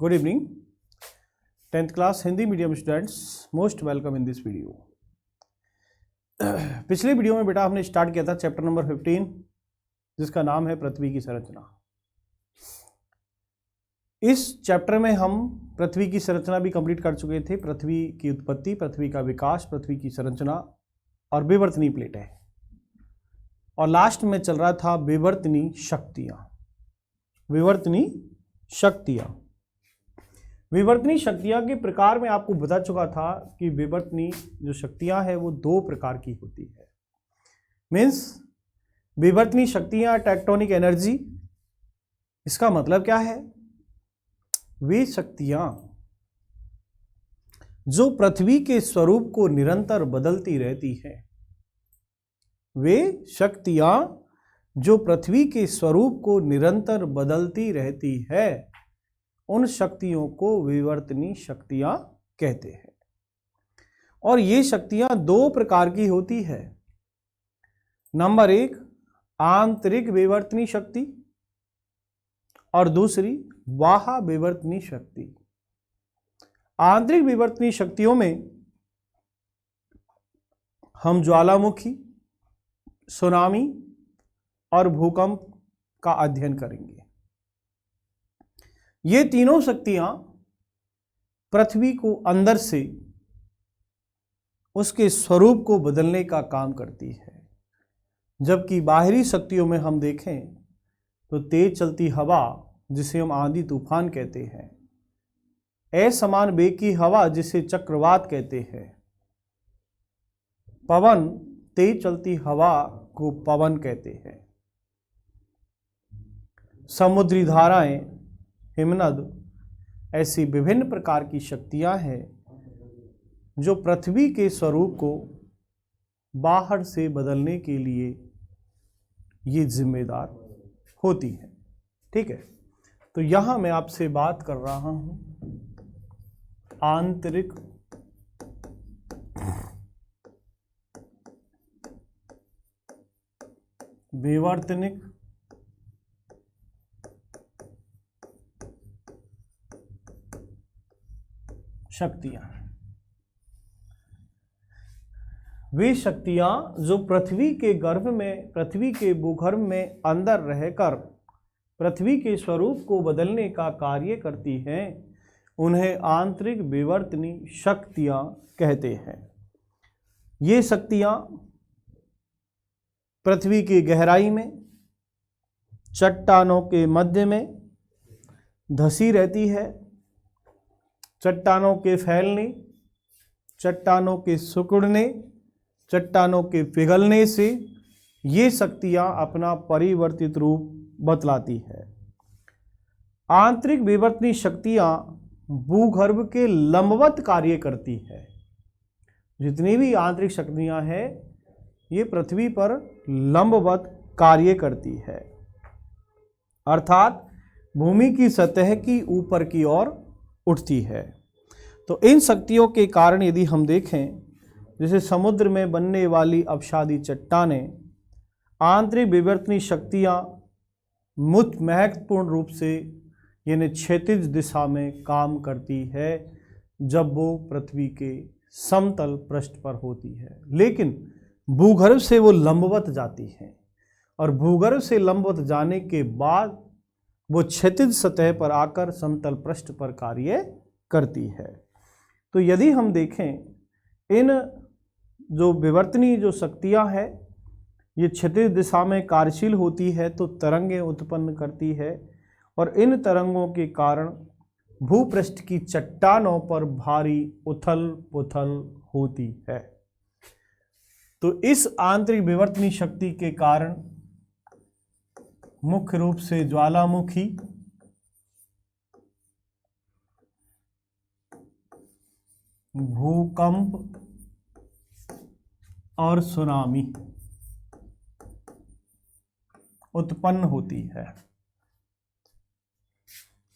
Good evening, 10th class Hindi medium students, most welcome in this video. पिछले video में बेटा हमने स्टार्ट किया था चैप्टर नंबर 15 जिसका नाम है पृथ्वी की संरचना। इस चैप्टर में हम पृथ्वी की संरचना भी कंप्लीट कर चुके थे। पृथ्वी की उत्पत्ति, पृथ्वी का विकास, पृथ्वी की संरचना और विवर्तनीय प्लेटें, और लास्ट में चल रहा था विवर्तनीय शक्तियां। विवर्तनीय शक्तियां के प्रकार में आपको बता चुका था कि विवर्तनीय जो शक्तियां हैं वो दो प्रकार की होती है। मीन्स विवर्तनीय शक्तियां टेक्टोनिक एनर्जी। इसका मतलब क्या है? वे शक्तियां जो पृथ्वी के स्वरूप को निरंतर बदलती रहती हैं, वे शक्तियां जो पृथ्वी के स्वरूप को निरंतर बदलती रहती है, उन शक्तियों को विवर्तनीय शक्तियां कहते हैं। और ये शक्तियां दो प्रकार की होती है। नंबर एक, आंतरिक विवर्तनीय शक्ति और दूसरी बाह्य विवर्तनीय शक्ति। आंतरिक विवर्तनीय शक्तियों में हम ज्वालामुखी, सुनामी और भूकंप का अध्ययन करेंगे। ये तीनों शक्तियां पृथ्वी को अंदर से उसके स्वरूप को बदलने का काम करती है। जबकि बाहरी शक्तियों में हम देखें तो तेज चलती हवा, जिसे हम आंधी तूफान कहते हैं, असमान वेग की हवा जिसे चक्रवात कहते हैं, पवन, तेज चलती हवा को पवन कहते हैं, समुद्री धाराएं, हिमनद, ऐसी विभिन्न प्रकार की शक्तियां हैं जो पृथ्वी के स्वरूप को बाहर से बदलने के लिए ये जिम्मेदार होती हैं। ठीक है, तो यहां मैं आपसे बात कर रहा हूं आंतरिक विवर्तनिक शक्तियां। वे शक्तियां जो पृथ्वी के गर्भ में, पृथ्वी के भूगर्भ में अंदर रहकर पृथ्वी के स्वरूप को बदलने का कार्य करती हैं, उन्हें आंतरिक विवर्तनीय शक्तियां कहते हैं। ये शक्तियां पृथ्वी की गहराई में, चट्टानों के मध्य में धसी रहती है। चट्टानों के फैलने, चट्टानों के सिकुड़ने, चट्टानों के पिघलने से ये शक्तियां अपना परिवर्तित रूप बतलाती है। आंतरिक विवर्तनीय शक्तियां भूगर्भ के लंबवत कार्य करती है। जितनी भी आंतरिक शक्तियां हैं ये पृथ्वी पर लंबवत कार्य करती है, अर्थात भूमि की सतह की ऊपर की ओर उठती है। तो इन शक्तियों के कारण यदि हम देखें, जैसे समुद्र में बनने वाली अपसादी चट्टानें, आंतरिक विवर्तनीय शक्तियां महत्वपूर्ण रूप से यानी क्षैतिज दिशा में काम करती है जब वो पृथ्वी के समतल पृष्ठ पर होती है, लेकिन भूगर्भ से वो लंबवत जाती है और भूगर्भ से लंबवत जाने के बाद वो क्षैतिज सतह पर आकर समतल पृष्ठ पर कार्य करती है। तो यदि हम देखें, इन जो विवर्तनीय जो शक्तियां हैं ये क्षैतिज दिशा में कार्यशील होती है तो तरंगें उत्पन्न करती है, और इन तरंगों के कारण भूपृष्ठ की चट्टानों पर भारी उथल पुथल होती है। तो इस आंतरिक विवर्तनीय शक्ति के कारण मुख्य रूप से ज्वालामुखी, भूकंप और सुनामी उत्पन्न होती है।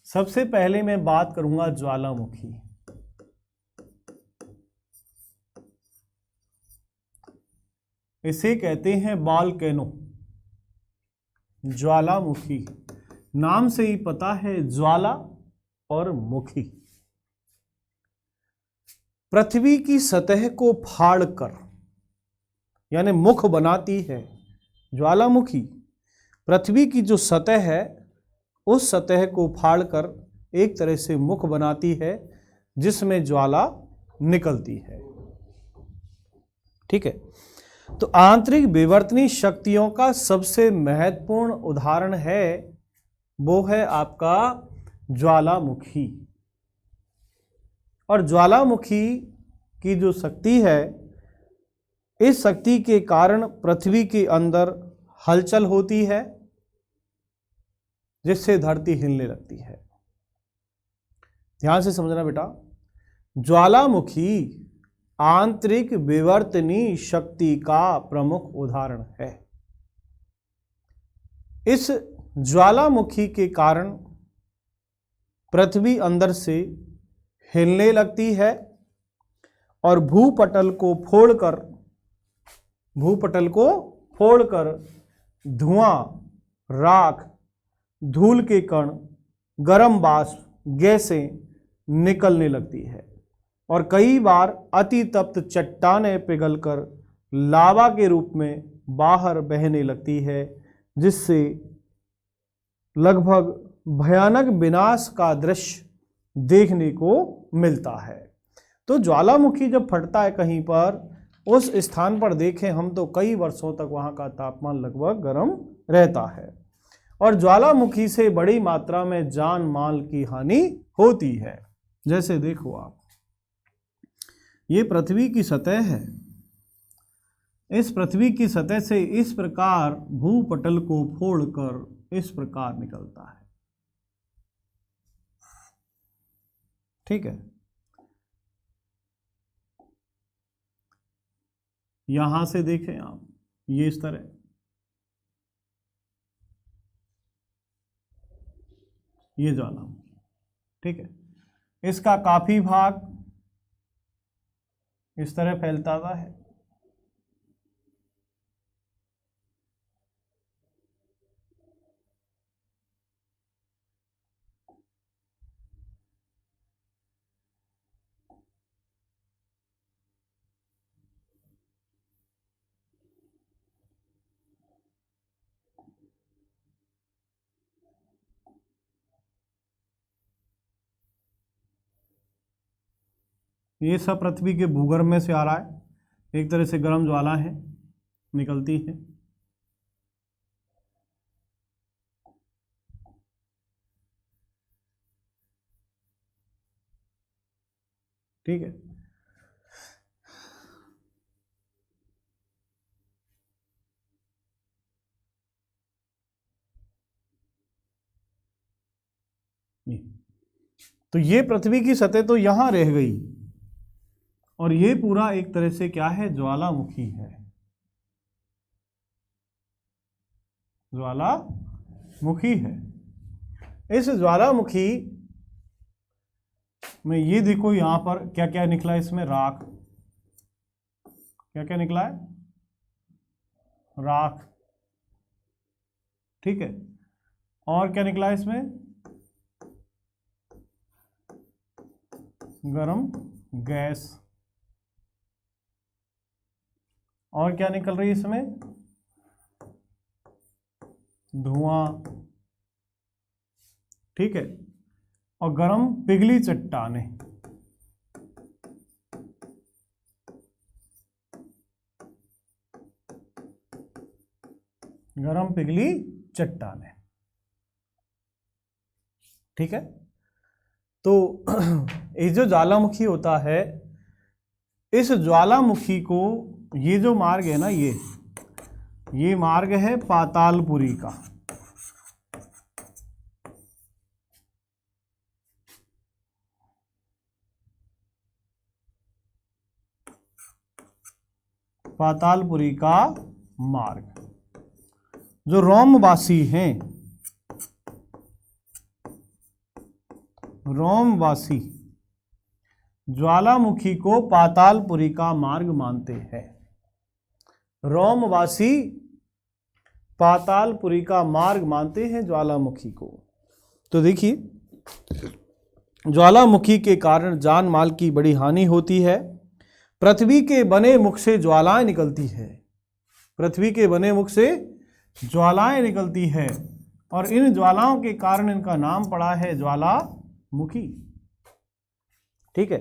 सबसे पहले मैं बात करूंगा ज्वालामुखी। इसे कहते हैं वोल्केनो, ज्वालामुखी। नाम से ही पता है, ज्वाला और मुखी। पृथ्वी की सतह को फाड़कर, यानी मुख बनाती है ज्वालामुखी। पृथ्वी की जो सतह है उस सतह को फाड़कर एक तरह से मुख बनाती है जिसमें ज्वाला निकलती है। ठीक है, तो आंतरिक विवर्तनीय शक्तियों का सबसे महत्वपूर्ण उदाहरण है, वो है आपका ज्वालामुखी। और ज्वालामुखी की जो शक्ति है, इस शक्ति के कारण पृथ्वी के अंदर हलचल होती है जिससे धरती हिलने लगती है। ध्यान से समझना बेटा, ज्वालामुखी आंतरिक विवर्तनीय शक्ति का प्रमुख उदाहरण है। इस ज्वालामुखी के कारण पृथ्वी अंदर से हिलने लगती है और भूपटल को फोड़कर धुआं, राख, धूल के कण, गर्म वाष्प, गैसें निकलने लगती है और कई बार अति तप्त चट्टानें पिघलकर लावा के रूप में बाहर बहने लगती है, जिससे लगभग भयानक विनाश का दृश्य देखने को मिलता है। तो ज्वालामुखी जब फटता है कहीं पर, उस स्थान पर देखें हम तो कई वर्षों तक वहाँ का तापमान लगभग गर्म रहता है और ज्वालामुखी से बड़ी मात्रा में जान माल की हानि होती है। जैसे देखो आप, ये पृथ्वी की सतह है, इस पृथ्वी की सतह से इस प्रकार भूपटल को फोड़कर इस प्रकार निकलता है। ठीक है, यहां से देखें आप, ये इस तरह, ये ज्वालामुखी। ठीक है, इसका काफी भाग इस तरह फैलता हुआ है। ये सब पृथ्वी के भूगर्भ में से आ रहा है, एक तरह से गर्म ज्वाला है, निकलती है। ठीक है, तो ये पृथ्वी की सतह तो यहां रह गई और ये पूरा एक तरह से क्या है, ज्वालामुखी है। ज्वालामुखी है। इस ज्वालामुखी में ये देखो, यहां पर क्या क्या निकला, इसमें राख, क्या क्या निकला है, राख। ठीक है, और क्या निकला है इसमें, गरम गैस। और क्या निकल रही है इसमें, धुआं। ठीक है, और गरम पिघली चट्टानें। गरम पिघली चट्टानें। ठीक है, तो ये जो ज्वालामुखी होता है, इस ज्वालामुखी को, ये जो मार्ग है ना, ये मार्ग है पातालपुरी का। पातालपुरी का मार्ग, जो रोमवासी हैं, रोमवासी ज्वालामुखी को पातालपुरी का मार्ग मानते हैं। रोमवासी पातालपुरी का मार्ग मानते हैं ज्वालामुखी को। तो देखिए, ज्वालामुखी के कारण जान माल की बड़ी हानि होती है। पृथ्वी के बने मुख से ज्वालाएं निकलती है, पृथ्वी के बने मुख से ज्वालाएं निकलती है, और इन ज्वालाओं के कारण इनका नाम पड़ा है ज्वालामुखी। ठीक है।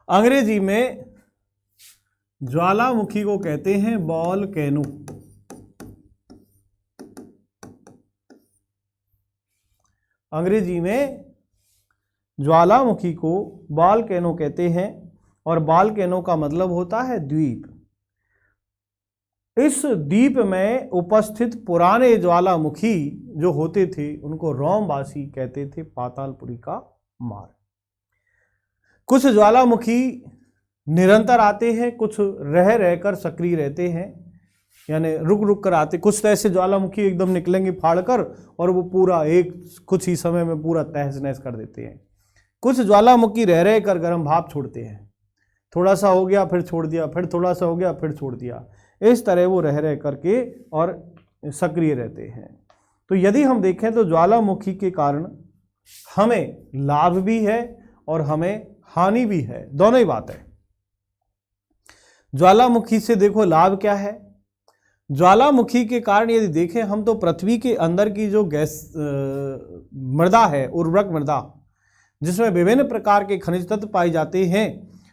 अंग्रेजी में ज्वालामुखी को कहते हैं वोल्केनो। अंग्रेजी में ज्वालामुखी को वोल्केनो कहते हैं, और वोल्केनो का मतलब होता है द्वीप। इस द्वीप में उपस्थित पुराने ज्वालामुखी जो होते थे उनको रोमवासी कहते थे पातालपुरी का मार्ग। कुछ ज्वालामुखी निरंतर आते हैं, कुछ रह रहकर सक्रिय रहते हैं, यानी रुक रुक कर आते। कुछ तो ऐसे ज्वालामुखी एकदम निकलेंगे फाड़कर और वो पूरा एक कुछ ही समय में पूरा तहस नहस कर देते हैं। कुछ ज्वालामुखी रह रह कर गर्म भाप छोड़ते हैं, थोड़ा सा हो गया फिर छोड़ दिया, फिर थोड़ा सा हो गया फिर छोड़ दिया, इस तरह वो रह रह करके और सक्रिय रहते हैं। तो यदि हम देखें तो ज्वालामुखी के कारण हमें लाभ भी है और हमें हानि भी है, दोनों ही बात है। ज्वालामुखी से देखो लाभ क्या है। ज्वालामुखी के कारण यदि देखें हम तो पृथ्वी के अंदर की जो गैस मृदा है, उर्वरक मृदा, जिसमें विभिन्न प्रकार के खनिज तत्व पाए जाते हैं,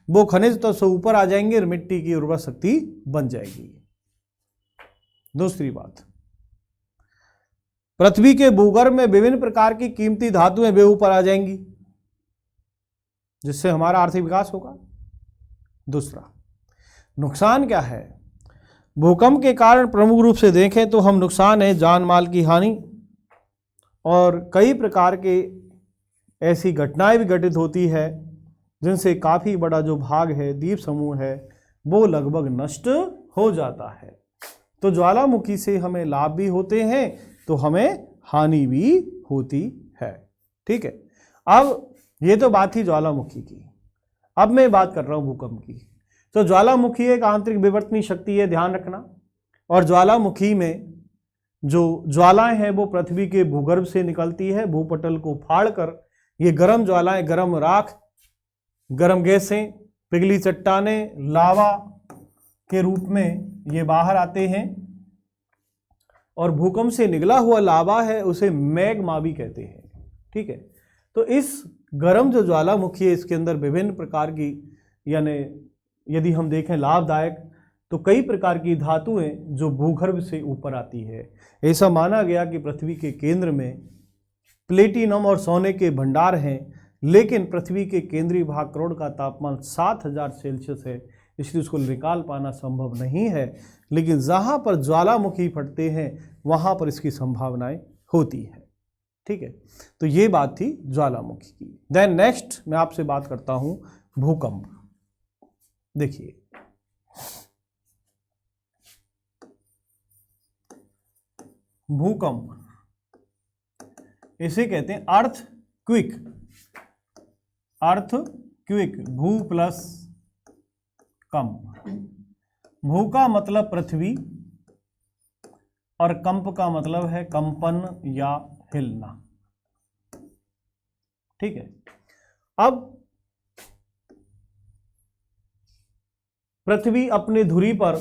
वो खनिज तत्व से ऊपर आ जाएंगे और मिट्टी की उर्वरक शक्ति बन जाएगी। दूसरी बात, पृथ्वी के भूगर्भ में विभिन्न प्रकार की कीमती धातुएं वे ऊपर आ जाएंगी, जिससे हमारा आर्थिक विकास होगा। दूसरा नुकसान क्या है। भूकंप के कारण प्रमुख रूप से देखें तो हम नुकसान है जान माल की हानि, और कई प्रकार के ऐसी घटनाएं भी घटित होती है जिनसे काफ़ी बड़ा जो भाग है द्वीप समूह है वो लगभग नष्ट हो जाता है। तो ज्वालामुखी से हमें लाभ भी होते हैं तो हमें हानि भी होती है। ठीक है। अब ये तो बात थी ज्वालामुखी की, अब मैं बात कर रहा हूँ भूकंप की। तो ज्वालामुखी एक आंतरिक विवर्तनीय शक्ति है, ध्यान रखना। और ज्वालामुखी में जो ज्वालाएं हैं वो पृथ्वी के भूगर्भ से निकलती है, भूपटल को फाड़कर ये गर्म ज्वालाएं, गर्म राख, गर्म गैसें, पिघली चट्टानें, लावा के रूप में ये बाहर आते हैं, और भूकंप से निकला हुआ लावा है उसे मैग्मा भी कहते हैं। ठीक है। तो इस गर्म जो ज्वालामुखी है इसके अंदर विभिन्न प्रकार की, यानी यदि हम देखें लाभदायक, तो कई प्रकार की धातुएं जो भूगर्भ से ऊपर आती है। ऐसा माना गया कि पृथ्वी के केंद्र में प्लेटिनम और सोने के भंडार हैं, लेकिन पृथ्वी के केंद्रीय भाग करोड़ का तापमान 7000 सेल्सियस है, इसलिए उसको निकाल पाना संभव नहीं है। लेकिन जहाँ पर ज्वालामुखी फटते हैं वहाँ पर इसकी संभावनाएं होती है। ठीक है। तो ये बात थी ज्वालामुखी की। देन नेक्स्ट मैं आपसे बात करता हूँ भूकंप। देखिए, भूकंप इसे कहते हैं अर्थ क्विक। अर्थ क्विक, भू प्लस कंप। भू का मतलब पृथ्वी और कंप का मतलब है कंपन या हिलना। ठीक है। अब पृथ्वी अपनी धुरी पर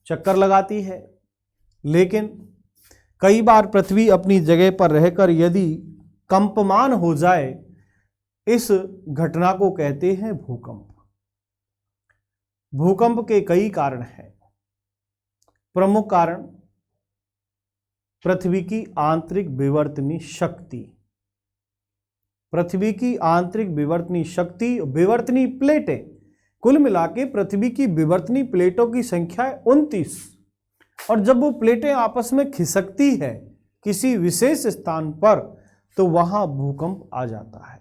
चक्कर लगाती है, लेकिन कई बार पृथ्वी अपनी जगह पर रहकर यदि कंपमान हो जाए, इस घटना को कहते हैं भूकंप। भूकंप के कई कारण हैं। प्रमुख कारण पृथ्वी की आंतरिक विवर्तनीय शक्ति। पृथ्वी की आंतरिक विवर्तनीय शक्ति, विवर्तनीय प्लेटें, कुल मिला के पृथ्वी की विवर्तनीय प्लेटों की संख्या है 29, और जब वो प्लेटें आपस में खिसकती है किसी विशेष स्थान पर तो वहां भूकंप आ जाता है।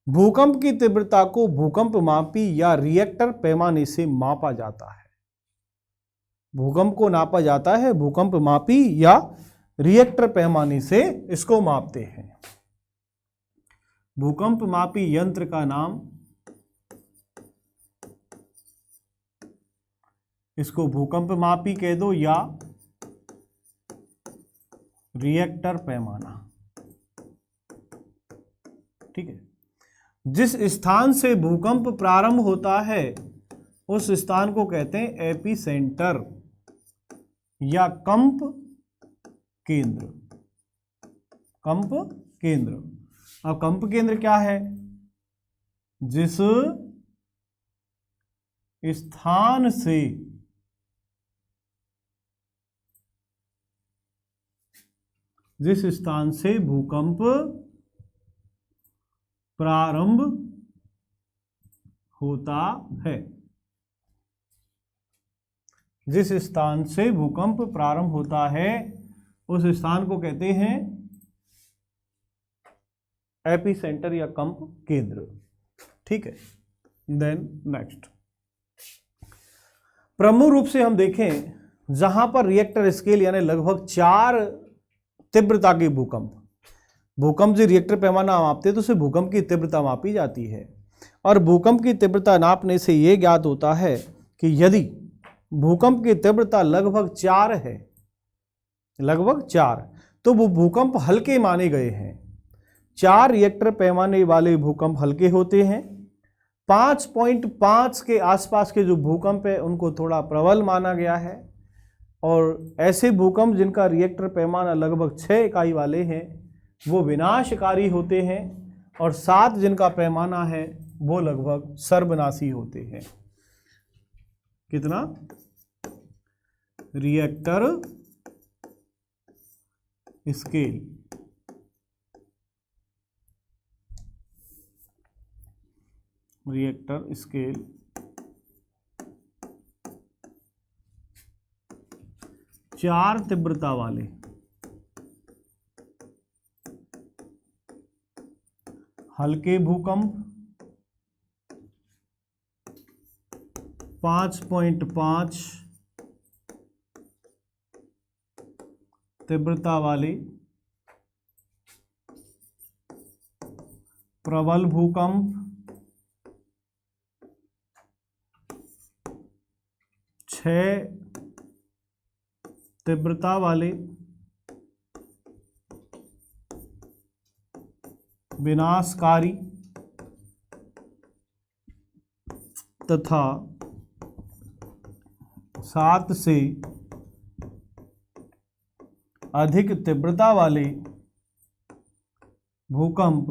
भूकंप की तीव्रता को भूकंप मापी या रिएक्टर पैमाने से मापा जाता है। भूकंप को नापा जाता है भूकंप मापी या रिएक्टर पैमाने से, इसको मापते हैं। भूकंप मापी यंत्र का नाम, इसको भूकंप मापी कह दो या रिएक्टर पैमाना, ठीक है। जिस स्थान से भूकंप प्रारंभ होता है उस स्थान को कहते हैं एपिसेंटर या कंप केंद्र। कंप केंद्र। अब कंप केंद्र क्या है? जिस स्थान से भूकंप प्रारंभ होता है, जिस स्थान से भूकंप प्रारंभ होता है उस स्थान को कहते हैं एपिसेंटर या कंप केंद्र, ठीक है। देन नेक्स्ट, प्रमुख रूप से हम देखें जहां पर रिएक्टर स्केल यानी लगभग 4 तीव्रता के भूकंप से रिएक्टर पैमाना मापते हैं तो उससे भूकंप की तीव्रता मापी जाती है। और भूकंप की तीव्रता नापने से यह ज्ञात होता है कि यदि भूकंप की तीव्रता लगभग 4 है, लगभग 4, तो वो भूकंप हल्के माने गए हैं। 4 रिएक्टर पैमाने वाले भूकंप हल्के होते हैं। 5.5 के आसपास के जो भूकंप है उनको थोड़ा प्रबल माना गया है। और ऐसे भूकंप जिनका रिएक्टर पैमाना लगभग 6 इकाई वाले हैं वो विनाशकारी होते हैं, और 7 जिनका पैमाना है वो लगभग सर्वनाशी होते हैं। कितना? रिएक्टर स्केल, रिएक्टर स्केल 4 तीव्रता वाले हल्के भूकंप, 5.5 तीव्रता वाले प्रबल भूकंप, 6 तीव्रता वाले विनाशकारी तथा 7 से अधिक तीव्रता वाले भूकंप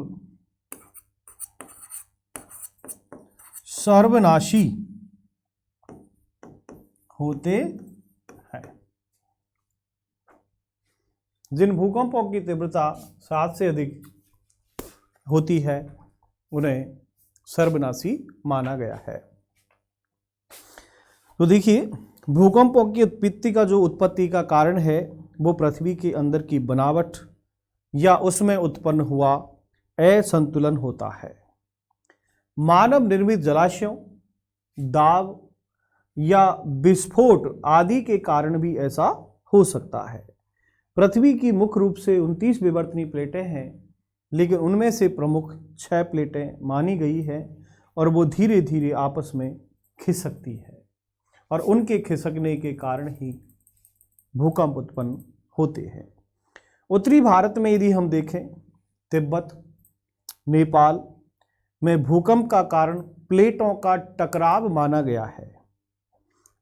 सर्वनाशी होते हैं। जिन भूकंपों की तीव्रता 7 से अधिक होती है उन्हें सर्वनाशी माना गया है। तो देखिए, भूकंपों की उत्पत्ति का कारण है वो पृथ्वी के अंदर की बनावट या उसमें उत्पन्न हुआ असंतुलन होता है। मानव निर्मित जलाशयों, दाब या विस्फोट आदि के कारण भी ऐसा हो सकता है। पृथ्वी की मुख्य रूप से 29 विवर्तनीय प्लेटें हैं, लेकिन उनमें से प्रमुख 6 प्लेटें मानी गई है और वो धीरे धीरे आपस में खिसकती है, और उनके खिसकने के कारण ही भूकंप उत्पन्न होते हैं। उत्तरी भारत में यदि हम देखें, तिब्बत, नेपाल में भूकंप का कारण प्लेटों का टकराव माना गया है।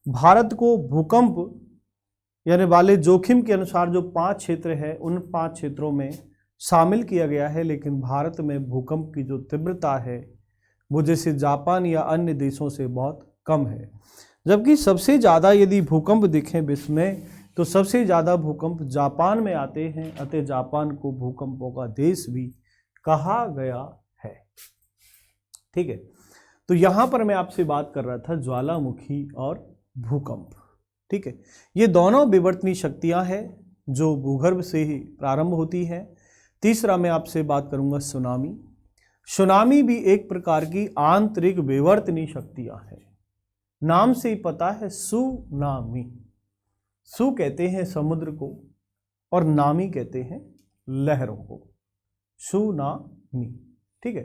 भारत को भूकंप यानी वाले जोखिम के अनुसार जो 5 क्षेत्र है उन 5 क्षेत्रों में शामिल किया गया है, लेकिन भारत में भूकंप की जो तीव्रता है वो जैसे जापान या अन्य देशों से बहुत कम है। जबकि सबसे ज़्यादा यदि भूकंप दिखें विश्व में तो सबसे ज़्यादा भूकंप जापान में आते हैं, अतः जापान को भूकंपों का देश भी कहा गया है। ठीक है, तो यहाँ पर मैं आपसे बात कर रहा था ज्वालामुखी और भूकंप। ठीक है, ये दोनों विवर्तनीय शक्तियाँ हैं जो भूगर्भ से ही प्रारंभ होती हैं। तीसरा मैं आपसे बात करूँगा सुनामी। सुनामी भी एक प्रकार की आंतरिक विवर्तनीय शक्तियाँ हैं। नाम से ही पता है, सुनामी। सु कहते हैं समुद्र को और नामी कहते हैं लहरों को, सुनामी। ठीक है,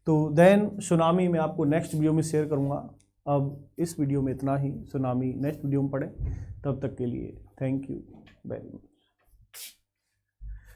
तो देन सुनामी मैं आपको नेक्स्ट वीडियो में शेयर करूंगा। अब इस वीडियो में इतना ही, सुनामी नेक्स्ट वीडियो में पढ़ें। तब तक के लिए थैंक यू वेरी मच।